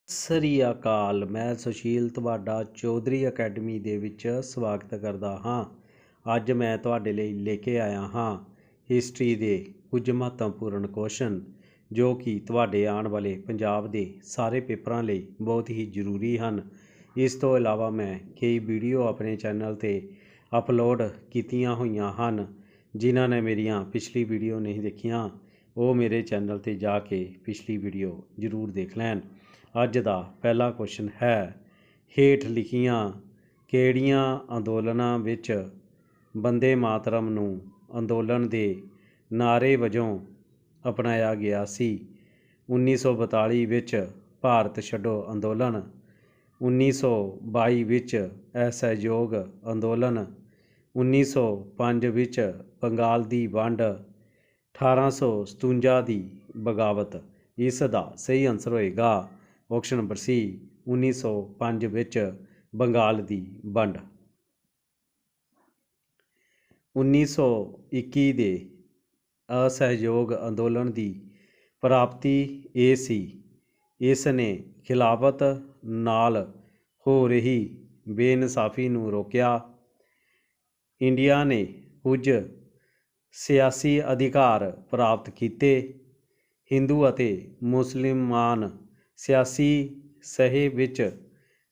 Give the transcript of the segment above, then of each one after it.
ਸ੍ਰੀ ਅਕਾਲ। ਮੈਂ ਸੁਸ਼ੀਲ ਤੁਹਾਡਾ ਚੌਧਰੀ ਅਕੈਡਮੀ ਦੇ ਵਿੱਚ ਸਵਾਗਤ ਕਰਦਾ ਹਾਂ। ਅੱਜ ਮੈਂ ਤੁਹਾਡੇ ਲਈ ਲੈ ਕੇ ਆਇਆ ਹਾਂ ਹਿਸਟਰੀ ਦੇ ਕੁਝ ਮਹੱਤਵਪੂਰਨ ਕੁਐਸਚਨ ਜੋ ਕਿ ਤੁਹਾਡੇ ਆਉਣ ਵਾਲੇ ਪੰਜਾਬ ਦੇ ਸਾਰੇ ਪੇਪਰਾਂ ਲਈ ਬਹੁਤ ਹੀ ਜ਼ਰੂਰੀ ਹਨ। ਇਸ ਤੋਂ ਇਲਾਵਾ ਮੈਂ ਕਈ ਵੀਡੀਓ ਆਪਣੇ ਚੈਨਲ 'ਤੇ ਅਪਲੋਡ ਕੀਤੀਆਂ ਹੋਈਆਂ ਹਨ। ਜਿਨ੍ਹਾਂ ਨੇ ਮੇਰੀਆਂ ਪਿਛਲੀ ਵੀਡੀਓ ਨਹੀਂ ਦੇਖੀਆਂ ਉਹ ਮੇਰੇ ਚੈਨਲ 'ਤੇ ਜਾ ਕੇ ਪਿਛਲੀ ਵੀਡੀਓ ਜ਼ਰੂਰ ਦੇਖ ਲੈਣ। ਅੱਜ ਦਾ ਪਹਿਲਾ ਕੁਐਸਚਨ ਹੈ, ਹੇਠ ਲਿਖੀਆਂ ਕਿਹੜੀਆਂ ਅੰਦੋਲਨਾਂ ਵਿੱਚ ਬੰਦੇ ਮਾਤਰਮ ਨੂੰ ਅੰਦੋਲਨ ਦੇ ਨਾਅਰੇ ਵਜੋਂ ਅਪਣਾਇਆ ਗਿਆ ਸੀ? 1942 ਵਿੱਚ ਭਾਰਤ ਛੱਡੋ ਅੰਦੋਲਨ, 1922 ਵਿੱਚ ਅਸਹਿਯੋਗ ਅੰਦੋਲਨ, 1905 ਵਿੱਚ ਬੰਗਾਲ ਦੀ ਵੰਡ, 1857 ਦੀ ਬਗਾਵਤ। ਇਸ ਦਾ ਸਹੀ ਆਨਸਰ ਹੋਏਗਾ ਆਪਸ਼ਨ ਨੰਬਰ ਸੀ, 1905 ਵਿੱਚ ਬੰਗਾਲ ਦੀ ਵੰਡ। 1921 ਦੇ ਅਸਹਿਯੋਗ ਅੰਦੋਲਨ ਦੀ ਪ੍ਰਾਪਤੀ ਇਹ ਸੀ, ਇਸ ਨੇ ਖਿਲਾਫਤ ਨਾਲ ਹੋ ਰਹੀ ਬੇਇਨਸਾਫੀ ਨੂੰ ਰੋਕਿਆ। ਇੰਡੀਆ ਨੇ ਕੁਝ ਸਿਆਸੀ ਅਧਿਕਾਰ ਪ੍ਰਾਪਤ ਕੀਤੇ। ਹਿੰਦੂ ਅਤੇ ਮੁਸਲਮਾਨ ਸਿਆਸੀ ਸਹਿ ਵਿੱਚ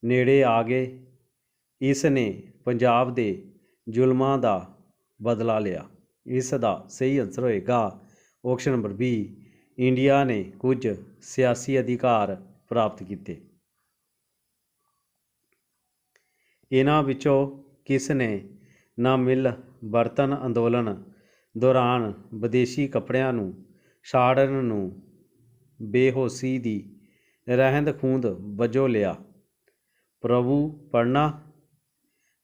ਨੇੜੇ ਆ ਗਏ। ਇਸ ਨੇ ਪੰਜਾਬ ਦੇ ਜ਼ੁਲਮਾਂ ਦਾ ਬਦਲਾ ਲਿਆ। ਇਸ ਦਾ ਸਹੀ ਆਨਸਰ ਹੋਏਗਾ ਆਪਸ਼ਨ ਨੰਬਰ ਬੀ, ਇੰਡੀਆ ਨੇ ਕੁਝ ਸਿਆਸੀ ਅਧਿਕਾਰ ਪ੍ਰਾਪਤ ਕੀਤੇ। ਇਹਨਾਂ ਵਿੱਚੋਂ ਕਿਸ ਨੇ ਨਾ ਮਿਲ ਬਰਤਨ ਅੰਦੋਲਨ ਦੌਰਾਨ ਵਿਦੇਸ਼ੀ ਕੱਪੜਿਆਂ ਨੂੰ ਸਾੜਨ ਨੂੰ ਬੇਹੋਸ਼ੀ ਦੀ ਰਹਿੰਦ ਖੂੰਹਦ ਵਜੋਂ ਲਿਆ? ਪ੍ਰਭੂ ਪੜਨਾ,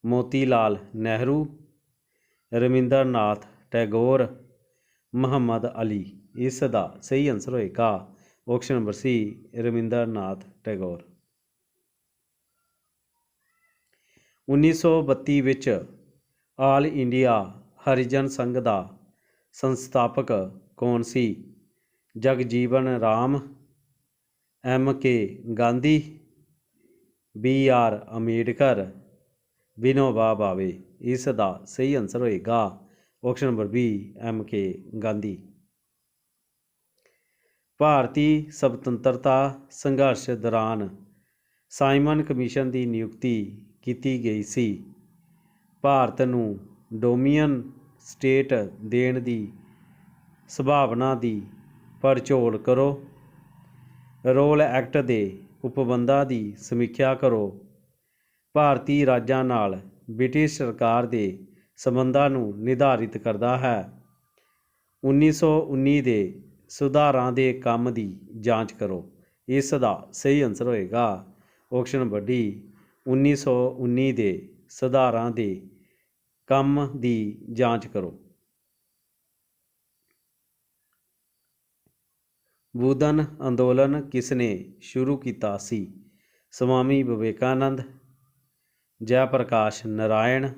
ਮੋਤੀ ਲਾਲ ਨਹਿਰੂ, ਰਵਿੰਦਰਨਾਥ ਟੈਗੋਰ, ਮੁਹੰਮਦ ਅਲੀ। ਇਸ ਦਾ ਸਹੀ ਆਨਸਰ ਹੋਏਗਾ ਆਪਸ਼ਨ ਨੰਬਰ ਸੀ, ਰਵਿੰਦਰਨਾਥ ਟੈਗੋਰ। 1932 ਵਿੱਚ ਆਲ ਇੰਡੀਆ ਹਰੀਜਨ ਸੰਘ ਦਾ ਸੰਸਥਾਪਕ ਕੌਣ ਸੀ? ਜਗਜੀਵਨ ਰਾਮ, M.K. ਗਾਂਧੀ, B.R. ਅੰਬੇਡਕਰ, ਵਿਨੋਬਾ ਭਾਵੇ। ਇਸ ਦਾ ਸਹੀ ਆਨਸਰ ਹੋਏਗਾ option number B, M.K. Gandhi. ਭਾਰਤੀ ਸੁਤੰਤਰਤਾ ਸੰਘਰਸ਼ ਦੌਰਾਨ ਸਾਈਮਨ ਕਮਿਸ਼ਨ ਦੀ ਨਿਯੁਕਤੀ ਕੀਤੀ ਗਈ ਸੀ। ਭਾਰਤ ਨੂੰ ਡੋਮੀਨੀਅਨ ਸਟੇਟ ਦੇਣ ਦੀ ਸੰਭਾਵਨਾ ਦੀ ਪੜਚੋਲ ਕਰੋ। ਰੋਲ ਐਕਟ ਦੇ ਉਪਬੰਧਾਂ ਦੀ ਸਮੀਖਿਆ ਕਰੋ। ਭਾਰਤੀ ਰਾਜਾਂ ਨਾਲ ਬ੍ਰਿਟਿਸ਼ ਸਰਕਾਰ ਦੇ ਸੰਬੰਧਾਂ ਨੂੰ ਨਿਰਧਾਰਿਤ ਕਰਦਾ ਹੈ। 1919 ਦੇ ਸੁਧਾਰਾਂ ਦੇ ਕੰਮ ਦੀ ਜਾਂਚ ਕਰੋ। ਇਸ ਦਾ ਸਹੀ ਆਨਸਰ ਹੋਏਗਾ ਆਪਸ਼ਨ ਨੰਬਰ ਡੀ, 1919 ਦੇ ਸੁਧਾਰਾਂ ਦੇ ਕੰਮ ਦੀ ਜਾਂਚ ਕਰੋ। ਬੁੱਧਨ ਅੰਦੋਲਨ ਕਿਸ ਨੇ ਸ਼ੁਰੂ ਕੀਤਾ ਸੀ? ਸਵਾਮੀ ਵਿਵੇਕਾਨੰਦ, ਜੈ ਪ੍ਰਕਾਸ਼ ਨਾਰਾਇਣ,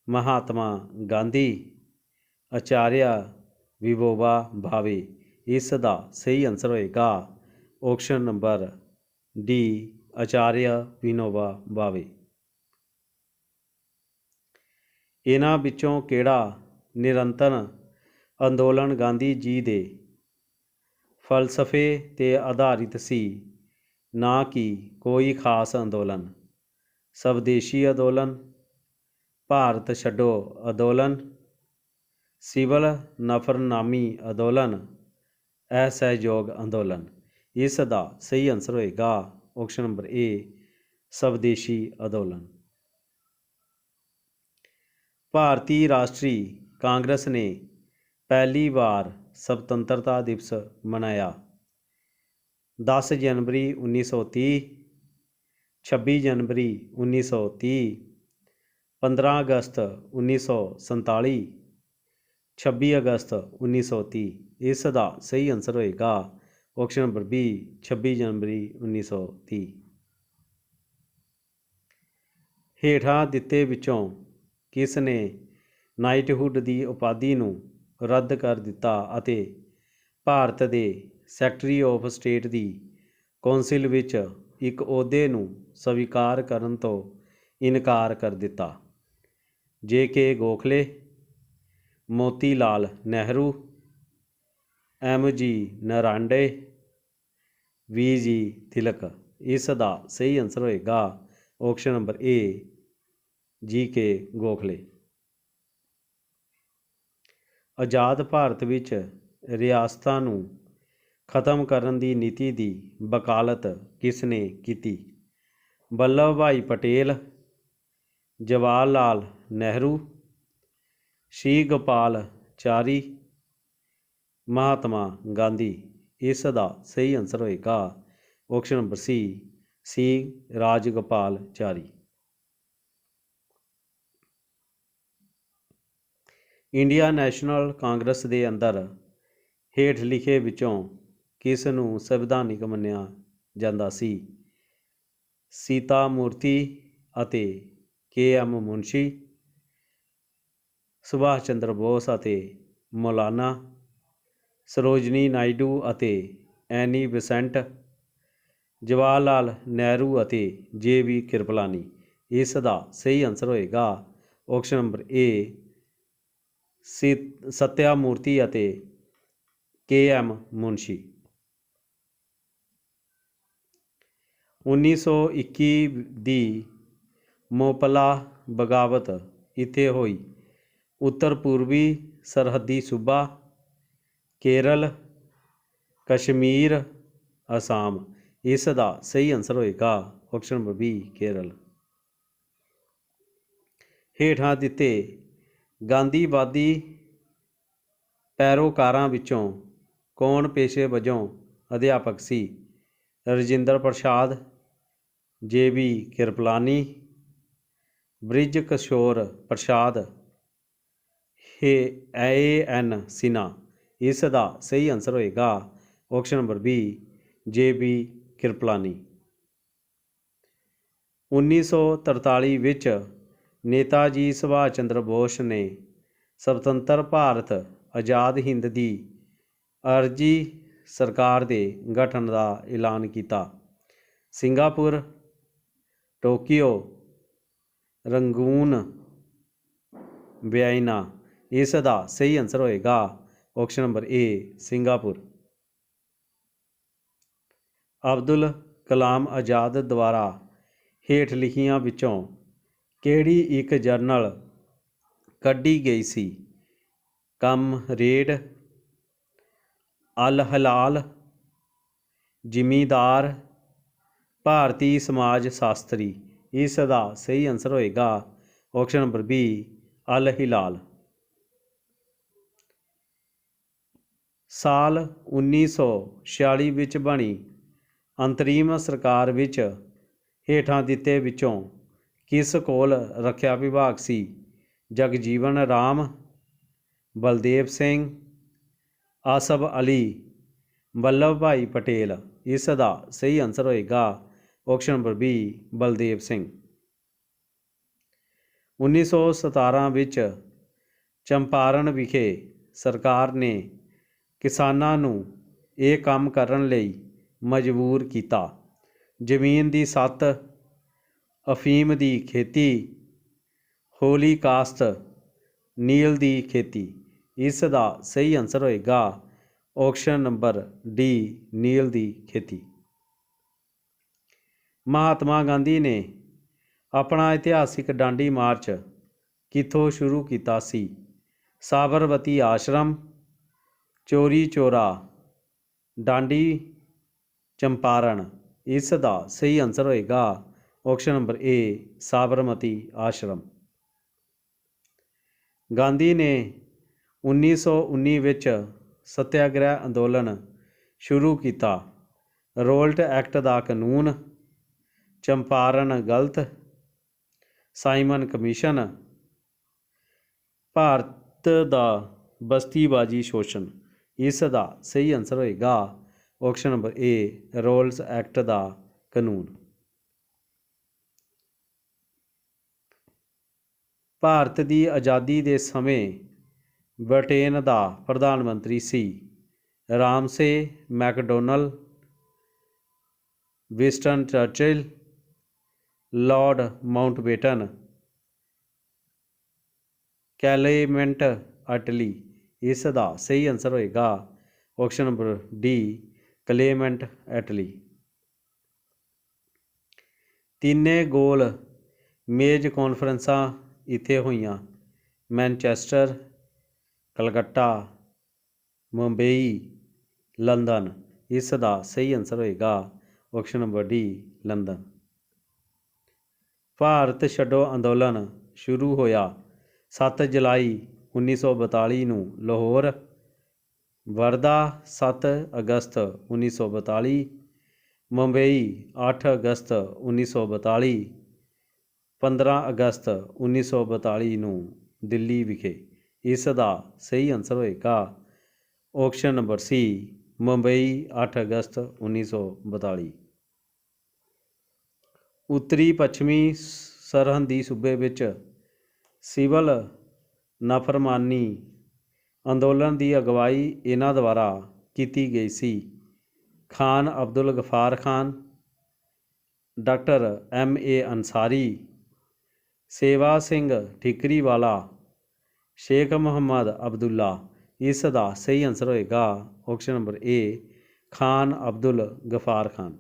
ਮਹਾਤਮਾ ਗਾਂਧੀ, ਆਚਾਰਿਆ ਵਿਨੋਬਾ ਭਾਵੇ। ਇਸ ਦਾ ਸਹੀ ਆਨਸਰ ਹੋਏਗਾ option number D, Acharya Vinoba ਭਾਵੇ। ਇਹਨਾਂ ਵਿੱਚੋਂ ਕਿਹੜਾ ਨਿਰੰਤਰ ਅੰਦੋਲਨ ਗਾਂਧੀ ਜੀ ਦੇ ਫਲਸਫੇ 'ਤੇ ਆਧਾਰਿਤ ਸੀ, ਨਾ ਕਿ ਕੋਈ ਖਾਸ ਅੰਦੋਲਨ? ਸਵਦੇਸ਼ੀ ਅੰਦੋਲਨ, ਭਾਰਤ ਛੱਡੋ ਅੰਦੋਲਨ, ਸਿਵਲ ਨਫ਼ਰਤਨਾਮੀ ਅੰਦੋਲਨ, ਅਸਹਿਯੋਗ ਅੰਦੋਲਨ। ਇਸ ਦਾ ਸਹੀ ਆਨਸਰ ਹੋਏਗਾ ਆਪਸ਼ਨ ਨੰਬਰ ਏ, ਸਵਦੇਸ਼ੀ ਅੰਦੋਲਨ। ਭਾਰਤੀ ਰਾਸ਼ਟਰੀ ਕਾਂਗਰਸ ਨੇ ਪਹਿਲੀ ਵਾਰ ਸੁਤੰਤਰਤਾ ਦਿਵਸ ਮਨਾਇਆ? 10 ਜਨਵਰੀ 1930, 26 ਜਨਵਰੀ 1930, 15 ਅਗਸਤ 1947, 26 ਅਗਸਤ 1930। ਇਸ ਦਾ ਸਹੀ ਆਨਸਰ ਹੋਏਗਾ ਆਪਸ਼ਨ ਨੰਬਰ ਬੀ, 26 ਜਨਵਰੀ 1930। ਹੇਠਾਂ ਦਿੱਤੇ ਵਿੱਚੋਂ ਕਿਸ ਨੇ ਨਾਈਟਹੁੱਡ ਦੀ ਉਪਾਧੀ ਨੂੰ ਰੱਦ ਕਰ ਦਿੱਤਾ ਅਤੇ ਭਾਰਤ ਦੇ ਸੈਕਟਰੀ ਆਫ ਸਟੇਟ ਦੀ ਕੌਂਸਿਲ ਵਿੱਚ ਇੱਕ ਅਹੁਦੇ ਨੂੰ ਸਵੀਕਾਰ ਕਰਨ ਤੋਂ ਇਨਕਾਰ ਕਰ ਦਿੱਤਾ। J.K. Gokhale, Moti Lal Nehru, M.G. ਨਰਾਂਡੇ, V.G. ਤਿਲਕ। ਇਸ ਦਾ ਸਹੀ ਆਨਸਰ ਹੋਏਗਾ option number A, G.K. Gokhale. ਆਜ਼ਾਦ ਭਾਰਤ ਵਿੱਚ ਰਿਆਸਤਾਂ ਨੂੰ ਖਤਮ ਕਰਨ ਦੀ ਨੀਤੀ ਦੀ ਵਕਾਲਤ ਕਿਸ ਨੇ ਕੀਤੀ? ਵੱਲਭ ਭਾਈ ਪਟੇਲ, ਜਵਾਹਰ ਲਾਲ ਨਹਿਰੂ, ਸ਼੍ਰੀ ਗੋਪਾਲਚਾਰੀ, ਮਹਾਤਮਾ ਗਾਂਧੀ। ਇਸ ਦਾ ਸਹੀ ਆਨਸਰ ਹੋਏਗਾ option number C, Rajagopalachari. Indian National Congress ਦੇ ਅੰਦਰ ਹੇਠ ਲਿਖੇ ਵਿੱਚੋਂ ਕਿਸ ਨੂੰ ਸੰਵਿਧਾਨਿਕ ਮੰਨਿਆ ਜਾਂਦਾ ਸੀ? ਸੀਤਾ ਮੂਰਤੀ ਅਤੇ K.M. ਮੁਨਸ਼ੀ, ਸੁਭਾਸ਼ ਚੰਦਰ ਬੋਸ ਅਤੇ ਮੌਲਾਨਾ, ਸਰੋਜਨੀ ਨਾਇਡੂ ਅਤੇ ਐਨੀ ਬੇਸੈਂਟ, ਜਵਾਹਰ ਲਾਲ ਨਹਿਰੂ ਅਤੇ J.B. ਕਿਰਪਲਾਨੀ। ਇਸ ਦਾ ਸਹੀ ਆਨਸਰ ਹੋਏਗਾ ਆਪਸ਼ਨ ਨੰਬਰ A, ਸੱਤਿਆ ਮੂਰਤੀ ਅਤੇ K.M. ਮੁਨਸ਼ੀ। 1921 ਦੀ ਮੋਪਲਾ ਬਗਾਵਤ ਇੱਥੇ ਹੋਈ? ਉੱਤਰ ਪੂਰਬੀ ਸਰਹੱਦੀ ਸੂਬਾ, ਕੇਰਲ, ਕਸ਼ਮੀਰ, ਅਸਾਮ। ਇਸ ਦਾ ਸਹੀ ਆਨਸਰ ਹੋਏਗਾ ਆਪਸ਼ਨ ਨੰਬਰ B, ਕੇਰਲ। ਹੇਠਾਂ ਦਿੱਤੇ ਗਾਂਧੀਵਾਦੀ ਪੈਰੋਕਾਰਾਂ ਵਿੱਚੋਂ ਕੌਣ ਪੇਸ਼ੇ ਵਜੋਂ ਅਧਿਆਪਕ ਸੀ? ਰਜਿੰਦਰ ਪ੍ਰਸਾਦ, J.B. ਕਿਰਪਲਾਨੀ, ਬ੍ਰਿਜ ਕਿਸ਼ੋਰ ਪ੍ਰਸਾਦ, A.N. ਸਿਨਹਾ। ਇਸ ਦਾ ਸਹੀ ਆਨਸਰ ਹੋਏਗਾ option number B, J.B. Kriplani. 1943 ਵਿੱਚ ਨੇਤਾ ਜੀ ਸੁਭਾਸ਼ ਚੰਦਰ ਬੋਸ ਨੇ ਸੁਤੰਤਰ ਭਾਰਤ ਆਜ਼ਾਦ ਹਿੰਦ ਦੀ ਆਰਜ਼ੀ ਸਰਕਾਰ ਦੇ ਗਠਨ ਦਾ ਐਲਾਨ ਕੀਤਾ। Singapore, Tokyo, Rangoon, Vienna. ਇਸ ਦਾ ਸਹੀ ਆਨਸਰ ਹੋਏਗਾ option number A, Singapore. Abdul Kalam Azad ਦੁਆਰਾ ਹੇਠ ਲਿਖੀਆਂ ਵਿੱਚੋਂ ਕਿਹੜੀ ਇੱਕ ਜਰਨਲ ਕੱਢੀ ਗਈ ਸੀ? ਕਾਮਰੇਡ, ਅਲ ਹਲਾਲ, ਜ਼ਿਮੀਂਦਾਰ, ਭਾਰਤੀ ਸਮਾਜ ਸ਼ਾਸਤਰੀ। ਇਸ ਦਾ ਸਹੀ ਆਨਸਰ ਹੋਏਗਾ ਆਪਸ਼ਨ ਨੰਬਰ B, ਅਲ ਹਿਲਾਲ। ਸਾਲ 1946 ਵਿੱਚ ਬਣੀ ਅੰਤਰੀਮ ਸਰਕਾਰ ਵਿੱਚ ਹੇਠਾਂ ਦਿੱਤੇ ਵਿੱਚੋਂ ਕਿਸ ਕੋਲ ਰੱਖਿਆ ਵਿਭਾਗ ਸੀ? ਜਗਜੀਵਨ ਰਾਮ, ਬਲਦੇਵ ਸਿੰਘ, ਆਸਫ ਅਲੀ, ਵੱਲਭ ਭਾਈ ਪਟੇਲ। ਇਸ ਦਾ ਸਹੀ ਆਨਸਰ ਹੋਏਗਾ option number B, Baldev Singh. 1917 ਵਿੱਚ ਚੰਪਾਰਣ ਵਿਖੇ ਸਰਕਾਰ ਨੇ ਕਿਸਾਨਾਂ ਨੂੰ ਇਹ ਕੰਮ ਕਰਨ ਲਈ ਮਜਬੂਰ ਕੀਤਾ। ਜ਼ਮੀਨ ਦੀ ਸੱਤ, ਅਫੀਮ ਦੀ ਖੇਤੀ, ਹੌਲੀ ਕਾਸ਼ਤ, ਨੀਲ ਦੀ ਖੇਤੀ। ਇਸ ਦਾ ਸਹੀ ਆਨਸਰ ਹੋਏਗਾ ਆਪਸ਼ਨ ਨੰਬਰ D, ਨੀਲ ਦੀ ਖੇਤੀ। ਮਹਾਤਮਾ ਗਾਂਧੀ ਨੇ ਆਪਣਾ ਇਤਿਹਾਸਿਕ ਡਾਂਡੀ ਮਾਰਚ ਕਿੱਥੋਂ ਸ਼ੁਰੂ ਕੀਤਾ ਸੀ? ਸਾਬਰਮਤੀ ਆਸ਼ਰਮ, ਚੌਰੀ ਚੌਰਾ, ਡਾਂਡੀ, ਚੰਪਾਰਣ। ਇਸ ਦਾ ਸਹੀ ਆਨਸਰ ਹੋਏਗਾ option number A, Sabarmati Ashram. Gandhi ਨੇ 1919 ਵਿੱਚ ਸੱਤਿਆਗ੍ਰਹਿ ਅੰਦੋਲਨ ਸ਼ੁਰੂ ਕੀਤਾ। ਰੋਲਟ ਐਕਟ ਦਾ ਕਾਨੂੰਨ, ਚੰਪਾਰਣ ਗਲਤ, ਸਾਈਮਨ ਕਮਿਸ਼ਨ, ਭਾਰਤ ਦਾ ਬਸਤੀਵਾਦੀ ਸ਼ੋਸ਼ਣ। ਇਸ ਦਾ ਸਹੀ ਆਨਸਰ ਹੋਏਗਾ option number A, Rowlatt act ਦਾ ਕਾਨੂੰਨ। ਭਾਰਤ ਦੀ ਆਜ਼ਾਦੀ ਦੇ ਸਮੇਂ ਬ੍ਰਿਟੇਨ ਦਾ ਪ੍ਰਧਾਨ ਮੰਤਰੀ ਸੀ? ਰਾਮਸੇ ਮੈਕਡੋਨਲ, ਵਿਸਟਨ ਚਰਚਿਲ, ਲਾਰਡ ਮਾਊਂਟਬੇਟਨ, ਕੈਲੇਮੈਂਟ ਅਟਲੀ। ਇਸ ਦਾ ਸਹੀ ਆਨਸਰ ਹੋਏਗਾ ਆਪਸ਼ਨ ਨੰਬਰ ਡੀ, ਕਲੇਮੈਂਟ ਐਟਲੀ। ਤਿੰਨੇ ਗੋਲ ਮੇਜ਼ ਕਾਨਫਰੰਸਾਂ ਇੱਥੇ ਹੋਈਆਂ, ਮੈਨਚੈਸਟਰ, ਕਲਕੱਤਾ, ਮੁੰਬਈ, ਲੰਦਨ। ਇਸ ਦਾ ਸਹੀ ਆਨਸਰ ਹੋਏਗਾ option number D, London. Bharat ਛੱਡੋ ਅੰਦੋਲਨ ਸ਼ੁਰੂ ਹੋਇਆ 7 ਜੁਲਾਈ 1942 ਨੂੰ ਲਾਹੌਰ, ਵਰਦਾ 7 ਅਗਸਤ 1942, ਮੁੰਬਈ 8 ਅਗਸਤ 1942, 15 ਅਗਸਤ 1942 ਨੂੰ ਦਿੱਲੀ ਵਿਖੇ। ਇਸ ਦਾ ਸਹੀ ਆਨਸਰ ਹੋਏਗਾ ਆਪਸ਼ਨ ਨੰਬਰ ਸੀ, ਮੁੰਬਈ 8 ਅਗਸਤ 1942। ਉੱਤਰੀ ਪੱਛਮੀ ਸਰਹੱਦੀ ਸੂਬੇ ਵਿੱਚ ਸਿਵਲ ਨਾਫਰਮਾਨੀ ਅੰਦੋਲਨ ਦੀ ਅਗਵਾਈ ਇਹਨਾਂ ਦੁਆਰਾ ਕੀਤੀ ਗਈ ਸੀ। Khan Abdul Ghaffar Khan, doctor M.A. ਅੰਸਾਰੀ, ਸੇਵਾ ਸਿੰਘ ਠੀਕਰੀਵਾਲਾ, ਸ਼ੇਖ ਮੁਹੰਮਦ ਅਬਦੁੱਲਾ। ਇਸ ਦਾ ਸਹੀ ਆਨਸਰ ਹੋਏਗਾ ਆਪਸ਼ਨ ਨੰਬਰ ਏ, ਖਾਨ ਅਬਦੁਲ ਗਫਾਰ ਖਾਨ।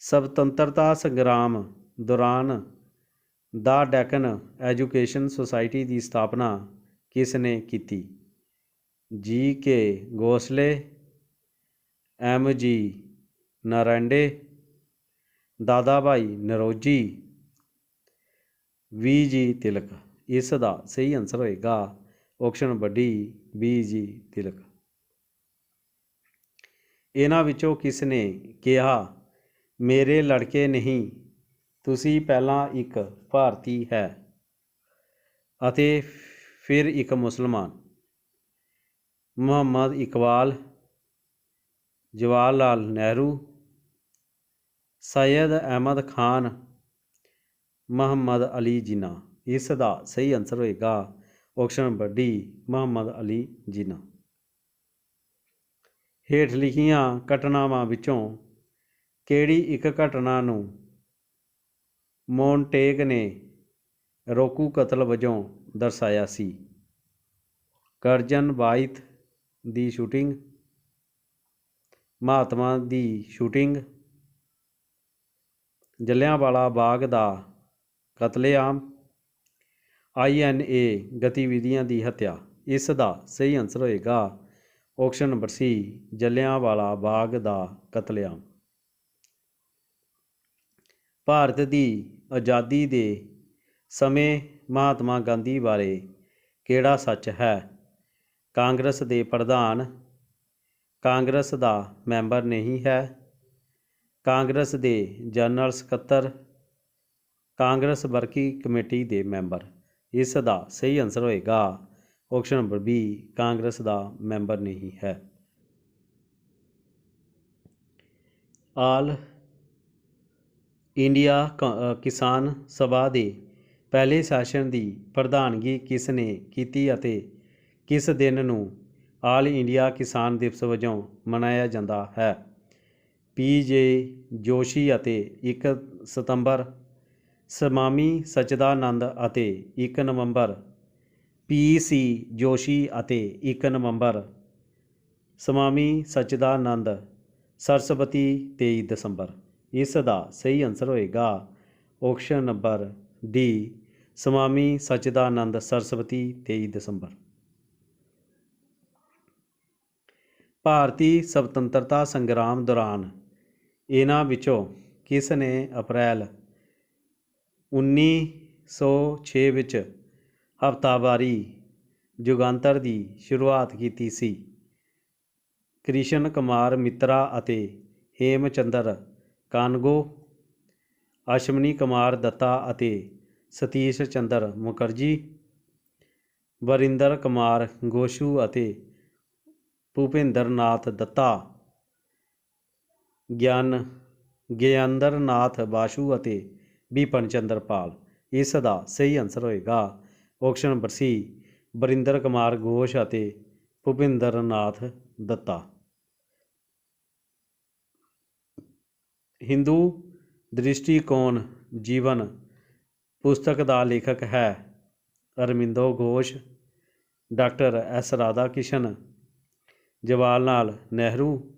ਸੁਤੰਤਰਤਾ ਸੰਗਰਾਮ ਦੌਰਾਨ ਦਾ ਡੈਕਨ ਐਜੂਕੇਸ਼ਨ ਸੁਸਾਇਟੀ ਦੀ ਸਥਾਪਨਾ ਕਿਸ ਨੇ ਕੀਤੀ? G.K. ਗੋਸਲੇ, M.G. ਨਰਾਂਡੇ, ਦਾਦਾ ਭਾਈ ਨਰੋਜੀ, V.G. ਤਿਲਕ। ਇਸ ਦਾ ਸਹੀ ਆਨਸਰ ਹੋਏਗਾ ਆਪਸ਼ਨ ਨੰਬਰ ਡੀ, V.G. ਤਿਲਕ। ਇਹਨਾਂ ਵਿੱਚੋਂ ਕਿਸ ਨੇ ਕਿਹਾ ਮੇਰੇ ਲੜਕੇ ਨਹੀਂ, ਤੁਸੀਂ ਪਹਿਲਾਂ ਇੱਕ ਭਾਰਤੀ ਹੈ ਅਤੇ ਫਿਰ ਇੱਕ ਮੁਸਲਮਾਨ? ਮੁਹੰਮਦ ਇਕਬਾਲ, ਜਵਾਹਰ ਲਾਲ ਨਹਿਰੂ, ਸੈਯਦ ਅਹਿਮਦ ਖਾਨ, ਮੁਹੰਮਦ ਅਲੀ ਜਿੰਨਾ। ਇਸ ਦਾ ਸਹੀ ਆਨਸਰ ਹੋਏਗਾ option number D, Muhammad Ali Jinnah. ਹੇਠ ਲਿਖੀਆਂ ਘਟਨਾਵਾਂ ਵਿੱਚੋਂ ਕਿਹੜੀ ਇੱਕ ਘਟਨਾ ਨੂੰ ਮੋਨਟੇਗ ਨੇ ਰੋਕੂ ਕਤਲ ਵਜੋਂ ਦਰਸਾਇਆ ਸੀ? ਕਰਜ਼ਨ ਵਾਈਥ ਦੀ ਸ਼ੂਟਿੰਗ, ਮਹਾਤਮਾ ਦੀ ਸ਼ੂਟਿੰਗ, ਜਲਿਆਂਵਾਲਾ ਬਾਗ ਦਾ ਕਤਲੇਆਮ, INA ਗਤੀਵਿਧੀਆਂ ਦੀ ਹੱਤਿਆ। ਇਸ ਦਾ ਸਹੀ ਆਨਸਰ ਹੋਏਗਾ ਆਪਸ਼ਨ ਨੰਬਰ ਸੀ, ਜਲਿਆਂਵਾਲਾ ਬਾਗ ਦਾ ਕਤਲੇਆਮ। ਭਾਰਤ ਦੀ ਆਜ਼ਾਦੀ ਦੇ ਸਮੇਂ ਮਹਾਤਮਾ ਗਾਂਧੀ ਬਾਰੇ ਕਿਹੜਾ ਸੱਚ ਹੈ? ਕਾਂਗਰਸ ਦੇ ਪ੍ਰਧਾਨ, ਕਾਂਗਰਸ ਦਾ ਮੈਂਬਰ ਨਹੀਂ ਹੈ, ਕਾਂਗਰਸ ਦੇ ਜਨਰਲ ਸਕੱਤਰ, ਕਾਂਗਰਸ ਵਰਕਿੰਗ ਕਮੇਟੀ ਦੇ ਮੈਂਬਰ। ਇਸ ਦਾ ਸਹੀ ਆਨਸਰ ਹੋਏਗਾ ਆਪਸ਼ਨ ਨੰਬਰ ਬੀ, ਕਾਂਗਰਸ ਦਾ ਮੈਂਬਰ ਨਹੀਂ ਹੈ। ਆਲ ਇੰਡੀਆ ਕਿਸਾਨ ਸਭਾ ਦੇ ਪਹਿਲੇ ਸੈਸ਼ਨ ਦੀ ਪ੍ਰਧਾਨਗੀ ਕਿਸ ਨੇ ਕੀਤੀ ਅਤੇ ਕਿਸ ਦਿਨ ਨੂੰ ਆਲ ਇੰਡੀਆ ਕਿਸਾਨ ਦਿਵਸ ਵਜੋਂ ਮਨਾਇਆ ਜਾਂਦਾ ਹੈ? P.J. ਜੋਸ਼ੀ ਅਤੇ 1 ਸਤੰਬਰ, ਸਵਾਮੀ ਸਚਿਦਾਨੰਦ ਅਤੇ 1 ਨਵੰਬਰ, P.C. ਜੋਸ਼ੀ ਅਤੇ 1 ਨਵੰਬਰ, ਸਵਾਮੀ ਸਚਿਦਾਨੰਦ ਸਰਸਵਤੀ 23 ਦਸੰਬਰ। ਇਸ ਦਾ ਸਹੀ ਆਨਸਰ ਹੋਏਗਾ option number D, Swami Sachidanand Saraswati 23 ਦਸੰਬਰ। ਭਾਰਤੀ ਸੁਤੰਤਰਤਾ ਸੰਗਰਾਮ ਦੌਰਾਨ ਇਹਨਾਂ ਵਿੱਚੋਂ ਕਿਸ ਨੇ ਅਪ੍ਰੈਲ 1906 ਵਿੱਚ ਹਫ਼ਤਾਵਾਰੀ ਯੁਗਾਂਤਰ ਦੀ ਸ਼ੁਰੂਆਤ ਕੀਤੀ ਸੀ? ਕ੍ਰਿਸ਼ਨ ਕੁਮਾਰ ਮਿੱਤਰਾ ਅਤੇ ਹੇਮਚੰਦਰ ਕਾਨਗੋ, ਅਸ਼ਵਨੀ ਕੁਮਾਰ ਦੱਤਾ ਅਤੇ ਸਤੀਸ਼ ਚੰਦਰ ਮੁਖਰਜੀ, ਵਰਿੰਦਰ ਕੁਮਾਰ ਗੋਸ਼ੂ ਅਤੇ ਭੁਪਿੰਦਰ ਨਾਥ ਦੱਤਾ, ਗਿਆਨੇਂਦਰ ਨਾਥ ਬਾਸੂ ਅਤੇ ਬਿਪਨ ਚੰਦਰ ਪਾਲ। ਇਸ ਦਾ ਸਹੀ ਆਨਸਰ ਹੋਏਗਾ ਆਪਸ਼ਨ ਨੰਬਰ ਸੀ, ਵਰਿੰਦਰ ਕੁਮਾਰ ਘੋਸ਼ ਅਤੇ ਭੁਪਿੰਦਰ ਨਾਥ ਦੱਤਾ। ਹਿੰਦੂ ਦ੍ਰਿਸ਼ਟੀਕੋਣ ਜੀਵਨ ਪੁਸਤਕ ਦਾ ਲੇਖਕ ਹੈ Aurobindo Ghosh, doctor S Radhakrishnan, Jawaharlal Nehru,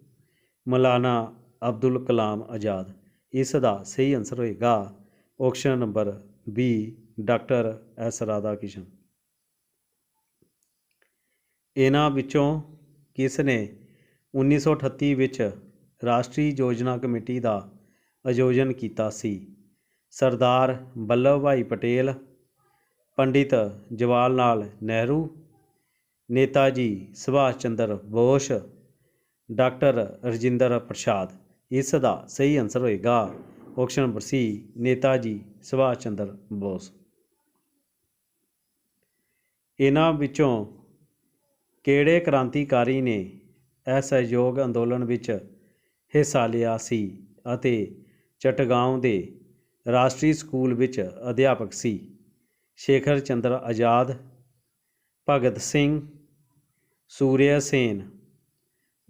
Maulana Abdul Kalam Azad. ਇਸ ਦਾ ਸਹੀ ਆਨਸਰ ਹੋਏਗਾ option number B, doctor S Radhakrishnan. ਇਹਨਾਂ ਵਿੱਚੋਂ ਕਿਸ ਨੇ 1938 ਵਿੱਚ ਰਾਸ਼ਟਰੀ ਯੋਜਨਾ ਕਮੇਟੀ ਦਾ ਆਯੋਜਨ ਕੀਤਾ ਸੀ? ਸਰਦਾਰ ਵੱਲਭ ਭਾਈ ਪਟੇਲ, ਪੰਡਿਤ ਜਵਾਹਰ ਲਾਲ ਨਹਿਰੂ, ਨੇਤਾ ਜੀ ਸੁਭਾਸ਼ ਚੰਦਰ ਬੋਸ, ਡਾਕਟਰ ਰਜਿੰਦਰ ਪ੍ਰਸਾਦ। ਇਸ ਦਾ ਸਹੀ ਆਨਸਰ ਹੋਏਗਾ ਆਪਸ਼ਨ ਨੰਬਰ ਸੀ, ਨੇਤਾ ਜੀ ਸੁਭਾਸ਼ ਚੰਦਰ ਬੋਸ। ਇਹਨਾਂ ਵਿੱਚੋਂ ਕਿਹੜੇ ਕ੍ਰਾਂਤੀਕਾਰੀ ਨੇ ਅਸਹਿਯੋਗ ਅੰਦੋਲਨ ਵਿੱਚ ਹਿੱਸਾ ਲਿਆ ਸੀ ਅਤੇ ਚਟਗਾਂਵ ਦੇ ਰਾਸ਼ਟਰੀ ਸਕੂਲ ਵਿੱਚ ਅਧਿਆਪਕ ਸੀ? ਸ਼ੇਖਰ ਚੰਦਰ ਆਜ਼ਾਦ, ਭਗਤ ਸਿੰਘ, ਸੂਰਿਆ ਸੇਨ,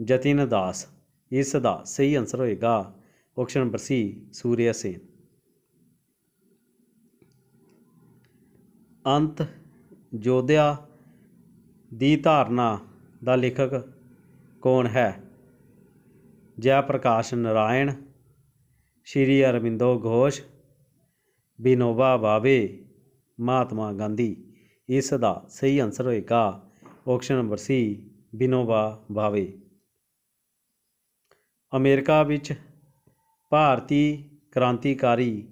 ਜਤਿਨ ਦਾਸ। ਇਸ ਦਾ ਸਹੀ ਆਨਸਰ ਹੋਏਗਾ ਆਪਸ਼ਨ ਨੰਬਰ ਸੀ, ਸੂਰਿਆ ਸੇਨ। ਅੰਤ ਯੋਧਿਆ ਦੀ ਧਾਰਨਾ ਦਾ ਲੇਖਕ ਕੌਣ ਹੈ? ਜੈ ਪ੍ਰਕਾਸ਼ ਨਾਰਾਇਣ, ਸ਼੍ਰੀ ਅਰਵਿੰਦੋ ਘੋਸ਼, ਵਿਨੋਬਾ ਭਾਵੇ, ਮਹਾਤਮਾ ਗਾਂਧੀ। ਇਸ ਦਾ ਸਹੀ ਆਨਸਰ ਹੋਏਗਾ ਆਪਸ਼ਨ ਨੰਬਰ ਸੀ, ਵਿਨੋਬਾ ਭਾਵੇ। ਅਮਰੀਕਾ ਵਿੱਚ ਭਾਰਤੀ ਕ੍ਰਾਂਤੀਕਾਰੀ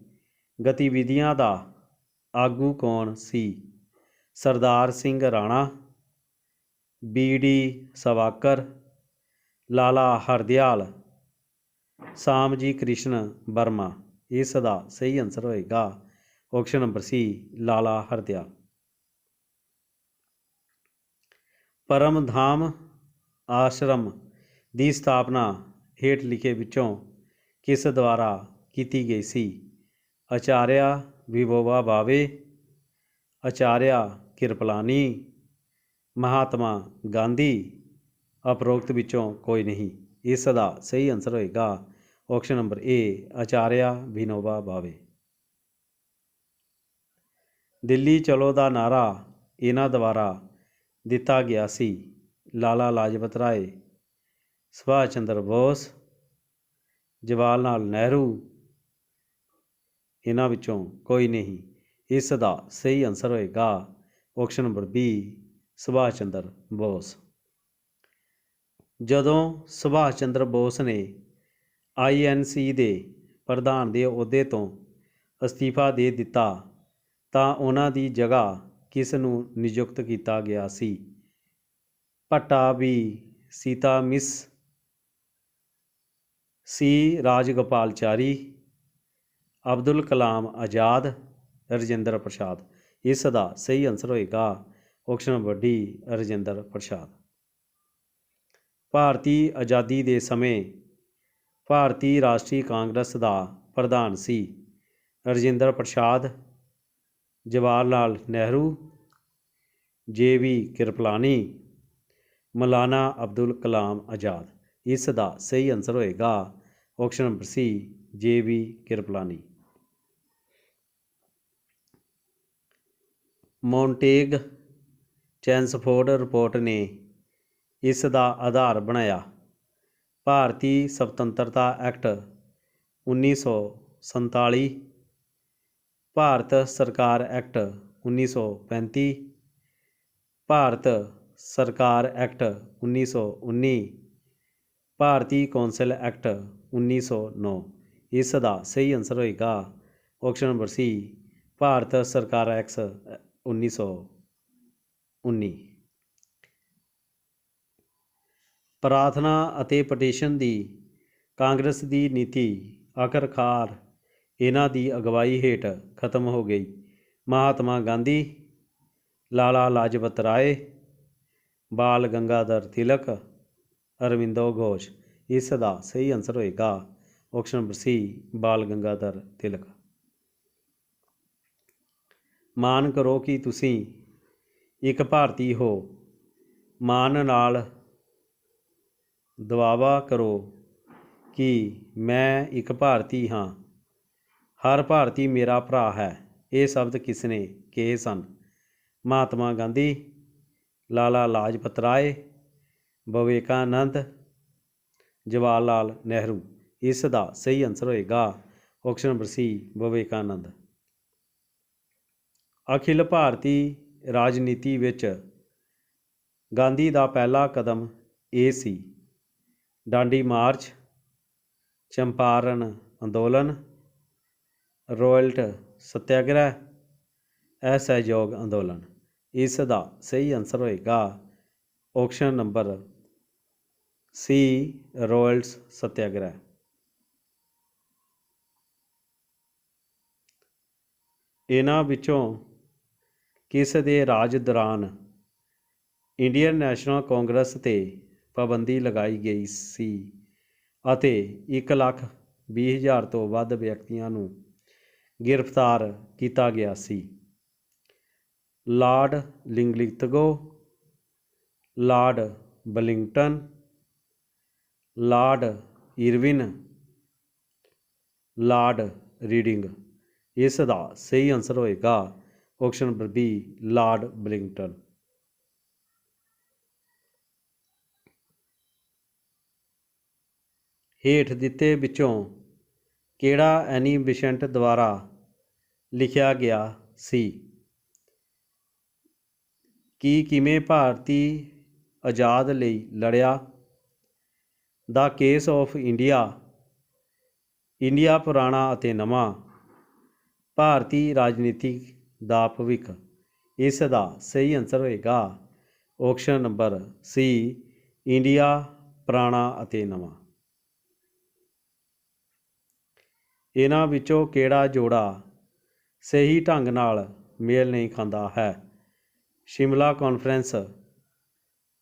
ਗਤੀਵਿਧੀਆਂ ਦਾ ਆਗੂ ਕੌਣ ਸੀ? ਸਰਦਾਰ ਸਿੰਘ ਰਾਣਾ, ਬੀ.ਡੀ. ਸਾਵਰਕਰ, ਲਾਲਾ ਹਰਦਿਆਲ, ਸ਼ਾਮਜੀ ਕ੍ਰਿਸ਼ਨ ਵਰਮਾ। ਇਸ ਦਾ ਸਹੀ ਆਨਸਰ ਹੋਏਗਾ ਆਪਸ਼ਨ ਨੰਬਰ ਸੀ, ਲਾਲਾ ਹਰਦਿਆਲ। ਪਰਮਧਾਮ ਆਸ਼ਰਮ ਦੀ ਸਥਾਪਨਾ ਹੇਠ ਲਿਖੇ ਵਿੱਚੋਂ ਕਿਸ ਦੁਆਰਾ ਕੀਤੀ ਗਈ ਸੀ? ਆਚਾਰਿਆ ਵਿਨੋਬਾ ਭਾਵੇ, ਆਚਾਰਿਆ ਕਿਰਪਲਾਨੀ, ਮਹਾਤਮਾ ਗਾਂਧੀ, ਉਪਰੋਕਤ ਵਿੱਚੋਂ ਕੋਈ ਨਹੀਂ। ਇਸ ਦਾ ਸਹੀ ਆਨਸਰ ਹੋਏਗਾ ਆਪਸ਼ਨ ਨੰਬਰ ਏ, ਆਚਾਰਿਆ ਵਿਨੋਬਾ ਭਾਵੇ। ਦਿੱਲੀ ਚਲੋ ਦਾ ਨਾਅਰਾ ਇਹਨਾਂ ਦੁਆਰਾ ਦਿੱਤਾ ਗਿਆ ਸੀ? ਲਾਲਾ ਲਾਜਪਤ ਰਾਏ, ਸੁਭਾਸ਼ ਚੰਦਰ ਬੋਸ, ਜਵਾਹਰ ਲਾਲ ਨਹਿਰੂ। ਇਹਨਾਂ ਵਿੱਚੋਂ ਕੋਈ ਨਹੀਂ। ਇਸ ਦਾ ਸਹੀ ਆਨਸਰ ਹੋਏਗਾ option number B, Subhash Chandra Bose. ਜਦੋਂ ਸੁਭਾਸ਼ ਚੰਦਰ ਬੋਸ ਨੇ INC ਦੇ ਪ੍ਰਧਾਨ ਦੇ ਅਹੁਦੇ ਤੋਂ ਅਸਤੀਫਾ ਦੇ ਦਿੱਤਾ ਤਾਂ ਉਹਨਾਂ ਦੀ ਜਗ੍ਹਾ ਕਿਸ ਨੂੰ ਨਿਯੁਕਤ ਕੀਤਾ ਗਿਆ ਸੀ? ਪਟਾਭੀ ਸੀਤਾ ਮਿਸ, ਸੀ ਰਾਜਗੋਪਾਲਚਾਰੀ, ਅਬਦੁਲ ਕਲਾਮ ਆਜ਼ਾਦ, ਰਜਿੰਦਰ ਪ੍ਰਸਾਦ। ਇਸ ਦਾ ਸਹੀ ਆਨਸਰ ਹੋਏਗਾ ਆਪਸ਼ਨ ਨੰਬਰ ਡੀ, ਰਜਿੰਦਰ ਪ੍ਰਸਾਦ। ਭਾਰਤੀ ਆਜ਼ਾਦੀ ਦੇ ਸਮੇਂ ਭਾਰਤੀ ਰਾਸ਼ਟਰੀ ਕਾਂਗਰਸ ਦਾ ਪ੍ਰਧਾਨ ਸੀ? ਰਜਿੰਦਰ ਪ੍ਰਸਾਦ, ਜਵਾਹਰ ਲਾਲ ਨਹਿਰੂ, JV ਕਿਰਪਲਾਨੀ, ਮੌਲਾਨਾ ਅਬਦੁਲ ਕਲਾਮ ਆਜ਼ਾਦ। ਇਸ ਦਾ ਸਹੀ ਆਨਸਰ ਹੋਏਗਾ ਆਪਸ਼ਨ ਨੰਬਰ ਸੀ, JV ਕਿਰਪਲਾਨੀ। ਮੌਂਟੇਗ ਚੈਮਸਫੋਰਡ ਰਿਪੋਰਟ ਨੇ ਇਸ ਦਾ ਆਧਾਰ ਬਣਾਇਆ? ਭਾਰਤੀ ਸੁਤੰਤਰਤਾ ਐਕਟ 1947, ਭਾਰਤ ਸਰਕਾਰ ਐਕਟ 1935, ਭਾਰਤ ਸਰਕਾਰ ਐਕਟ 1919, ਭਾਰਤੀ ਕੌਂਸਲ ਐਕਟ 1909। ਇਸ ਦਾ ਸਹੀ ਆਨਸਰ ਹੋਏਗਾ ਆਪਸ਼ਨ ਨੰਬਰ ਸੀ, ਭਾਰਤ ਸਰਕਾਰ ਐਕਟ 1919। ਪ੍ਰਾਰਥਨਾ ਅਤੇ ਪਟੀਸ਼ਨ ਦੀ ਕਾਂਗਰਸ ਦੀ ਨੀਤੀ ਆਖਰਕਾਰ ਇਹਨਾਂ ਦੀ ਅਗਵਾਈ ਹੇਠ ਖਤਮ ਹੋ ਗਈ? ਮਹਾਤਮਾ ਗਾਂਧੀ, ਲਾਲਾ ਲਾਜਪਤ ਰਾਏ, ਬਾਲ ਗੰਗਾਧਰ ਤਿਲਕ, ਅਰਵਿੰਦੋ ਘੋਸ਼। ਇਸ ਦਾ ਸਹੀ ਆਨਸਰ ਹੋਏਗਾ ਆਪਸ਼ਨ ਨੰਬਰ ਸੀ, ਬਾਲ ਗੰਗਾਧਰ ਤਿਲਕ। ਮਾਣ ਕਰੋ ਕਿ ਤੁਸੀਂ ਇੱਕ ਭਾਰਤੀ ਹੋ, ਮਾਣ ਨਾਲ ਦਾਅਵਾ ਕਰੋ कि मैं एक भारती हाँ, हर भारती मेरा भरा है। ये शब्द किसने कहे सन? महात्मा गांधी, लाला लाजपत राय, विवेकानंद, जवाहर लाल नेहरू। इस दा सही आंसर होएगा ऑप्शन नंबर सी, विवेकानंद। अखिल भारती राजनीति विच गांधी दा पहला कदम ਇਹ ਸੀ? डांडी मार्च, चंपारण अंदोलन, रॉयल्ट सत्याग्रह, असहयोग अंदोलन। इस दा सही आंसर होएगा ऑप्शन नंबर सी, रॉयल्ट सत्याग्रह। इन्हां विचों किस दे राज दौरान इंडियन नैशनल कांग्रेस ते पाबंदी लगाई गई सी ਅਤੇ 1,20,000 ਤੋਂ ਵੱਧ ਵਿਅਕਤੀਆਂ ਨੂੰ ਗ੍ਰਿਫਤਾਰ ਕੀਤਾ ਗਿਆ ਸੀ? Lord Linlithgow, Lord Willingdon, Lord Irwin, Lord Reading. ਇਸ ਦਾ ਸਹੀ ਆਨਸਰ ਹੋਏਗਾ option number B, Lord Willingdon. ਹੇਠ ਦਿੱਤੇ ਵਿੱਚੋਂ ਕਿਹੜਾ ਐਨੀ ਬਿਸ਼ੰਟ ਦੁਆਰਾ ਲਿਖਿਆ ਗਿਆ ਸੀ? ਕਿ ਕਿਵੇਂ ਭਾਰਤੀ ਆਜ਼ਾਦ ਲਈ ਲੜਿਆ, ਦਾ ਕੇਸ ਆਫ ਇੰਡੀਆ, ਇੰਡੀਆ ਪੁਰਾਣਾ ਅਤੇ ਨਵਾਂ, ਭਾਰਤੀ ਰਾਜਨੀਤੀ ਦਾ ਭਵਿੱਖ। ਇਸ ਦਾ ਸਹੀ ਆਨਸਰ ਹੋਏਗਾ ਆਪਸ਼ਨ ਨੰਬਰ ਸੀ, ਇੰਡੀਆ ਪੁਰਾਣਾ ਅਤੇ ਨਵਾਂ। ਇਹਨਾਂ ਵਿੱਚੋਂ ਕਿਹੜਾ ਜੋੜਾ ਸਹੀ ਢੰਗ ਨਾਲ ਮੇਲ ਨਹੀਂ ਖਾਂਦਾ ਹੈ? Shimla conference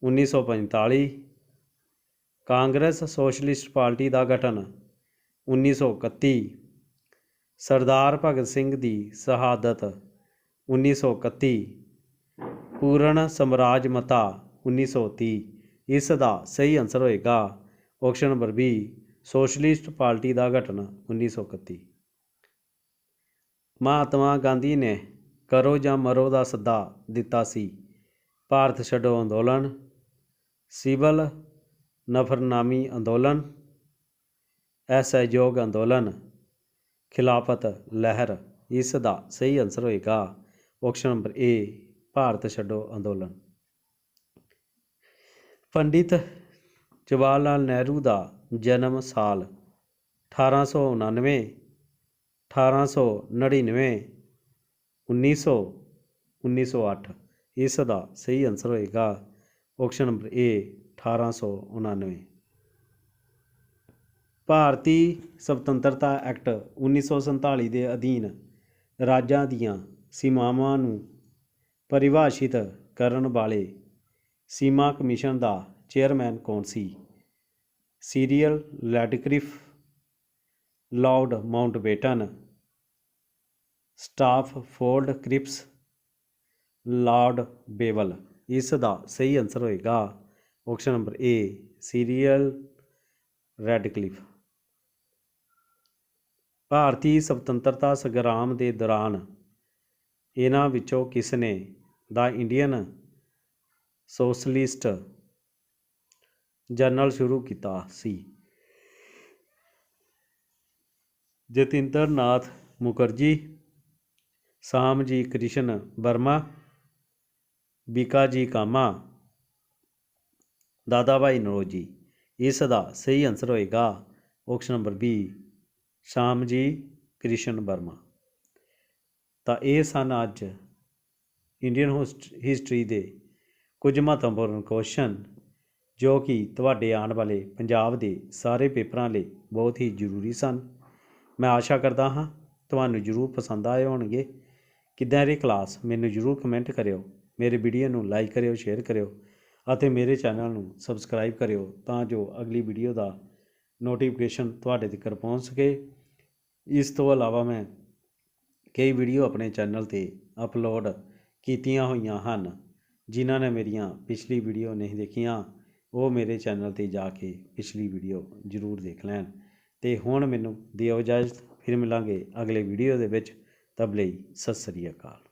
1945, Congress socialist party ਦਾ ਗਠਨ 1931, ਸਰਦਾਰ ਭਗਤ ਸਿੰਘ ਦੀ ਸ਼ਹਾਦਤ 1931, ਪੂਰਨ ਸਮਰਾਜ ਮਤਾ 1930। ਇਸ ਦਾ ਸਹੀ ਆਨਸਰ ਹੋਏਗਾ option number B, socialist party ਦਾ ਗਠਨ 1931। ਮਹਾਤਮਾ ਗਾਂਧੀ ਨੇ ਕਰੋ ਜਾਂ ਮਰੋ ਦਾ ਸੱਦਾ ਦਿੱਤਾ ਸੀ? ਭਾਰਤ ਛੱਡੋ ਅੰਦੋਲਨ, ਸਿਵਲ ਨਫ਼ਰਨਾਮੀ ਅੰਦੋਲਨ, ਅਸਹਿਯੋਗ ਅੰਦੋਲਨ, ਖਿਲਾਫਤ ਲਹਿਰ। ਇਸ ਦਾ ਸਹੀ ਆਨਸਰ ਹੋਏਗਾ ਆਪਸ਼ਨ ਨੰਬਰ ਏ, ਭਾਰਤ ਛੱਡੋ ਅੰਦੋਲਨ। ਪੰਡਿਤ ਜਵਾਹਰ ਲਾਲ ਨਹਿਰੂ ਦਾ ਜਨਮ ਸਾਲ 1899, 1899, 1900, 1908। ਇਸ ਦਾ ਸਹੀ ਆਨਸਰ ਹੋਏਗਾ ਆਪਸ਼ਨ ਨੰਬਰ ਏ, 1899। ਭਾਰਤੀ ਸੁਤੰਤਰਤਾ ਐਕਟ 1947 ਦੇ ਅਧੀਨ ਰਾਜਾਂ ਦੀਆਂ ਸੀਮਾਵਾਂ ਨੂੰ ਪਰਿਭਾਸ਼ਿਤ ਕਰਨ ਵਾਲੇ ਸੀਮਾ ਕਮਿਸ਼ਨ ਦਾ ਚੇਅਰਮੈਨ ਕੌਣ ਸੀ? Cyril Radcliffe, Lord Mountbatten, Stafford Cripps, Lord Wavell. ਇਸ ਦਾ ਸਹੀ ਆਨਸਰ ਹੋਏਗਾ option number A, Cyril Radcliffe. ਭਾਰਤੀ ਸੁਤੰਤਰਤਾ ਸੰਗਰਾਮ ਦੇ ਦੌਰਾਨ ਇਹਨਾਂ ਵਿੱਚੋਂ ਕਿਸ ਨੇ ਦਾ ਇੰਡੀਅਨ ਸੋਸ਼ਲਿਸਟ ਜਰਨਲ ਸ਼ੁਰੂ ਕੀਤਾ ਸੀ? ਜਤਿੰਦਰ ਨਾਥ ਮੁਖਰਜੀ, ਸਾਮਜੀ ਕ੍ਰਿਸ਼ਨ ਵਰਮਾ, ਬੀਕਾਜੀ ਕਾਮਾ, ਦਾਦਾ ਭਾਈ ਨੌਰੋਜੀ। ਇਸ ਦਾ ਸਹੀ ਆਨਸਰ ਹੋਏਗਾ option number B, Shyamji Krishna Varma. ਤਾਂ ਇਹ ਸਨ ਅੱਜ ਇੰਡੀਅਨ ਹਿਸਟਰੀ ਦੇ ਕੁਝ ਮਹੱਤਵਪੂਰਨ ਕੁਐਸਚਨ ਜੋ ਕਿ ਤੁਹਾਡੇ ਆਉਣ ਵਾਲੇ ਪੰਜਾਬ ਦੇ ਸਾਰੇ ਪੇਪਰਾਂ ਲਈ ਬਹੁਤ ਹੀ ਜ਼ਰੂਰੀ ਸਨ। ਮੈਂ ਆਸ਼ਾ ਕਰਦਾ ਹਾਂ ਤੁਹਾਨੂੰ ਜ਼ਰੂਰ ਪਸੰਦ ਆਏ ਹੋਣਗੇ। ਕਿੱਦਾਂ ਦੀ ਕਲਾਸ ਮੈਨੂੰ ਜ਼ਰੂਰ ਕਮੈਂਟ ਕਰਿਓ, ਮੇਰੇ ਵੀਡੀਓ ਨੂੰ ਲਾਈਕ ਕਰਿਓ, ਸ਼ੇਅਰ ਕਰਿਓ ਅਤੇ ਮੇਰੇ ਚੈਨਲ ਨੂੰ ਸਬਸਕ੍ਰਾਈਬ ਕਰਿਓ ਤਾਂ ਜੋ ਅਗਲੀ ਵੀਡੀਓ ਦਾ ਨੋਟੀਫਿਕੇਸ਼ਨ ਤੁਹਾਡੇ ਤੱਕ ਪਹੁੰਚ ਸਕੇ। ਇਸ ਤੋਂ ਇਲਾਵਾ ਮੈਂ ਕਈ ਵੀਡੀਓ ਆਪਣੇ ਚੈਨਲ 'ਤੇ ਅਪਲੋਡ ਕੀਤੀਆਂ ਹੋਈਆਂ ਹਨ। ਜਿਨ੍ਹਾਂ ਨੇ ਮੇਰੀਆਂ ਪਿਛਲੀ ਵੀਡੀਓ ਨਹੀਂ ਦੇਖੀਆਂ ਉਹ ਮੇਰੇ ਚੈਨਲ 'ਤੇ ਜਾ ਕੇ ਪਿਛਲੀ ਵੀਡੀਓ ਜ਼ਰੂਰ ਦੇਖ ਲੈਣ। ਅਤੇ ਹੁਣ ਮੈਨੂੰ ਦਿਓ ਇਜਾਜ਼ਤ, ਫਿਰ ਮਿਲਾਂਗੇ ਅਗਲੇ ਵੀਡੀਓ ਦੇ ਵਿੱਚ। ਤਬ ਲਈ ਸਤਿ ਸ੍ਰੀ ਅਕਾਲ।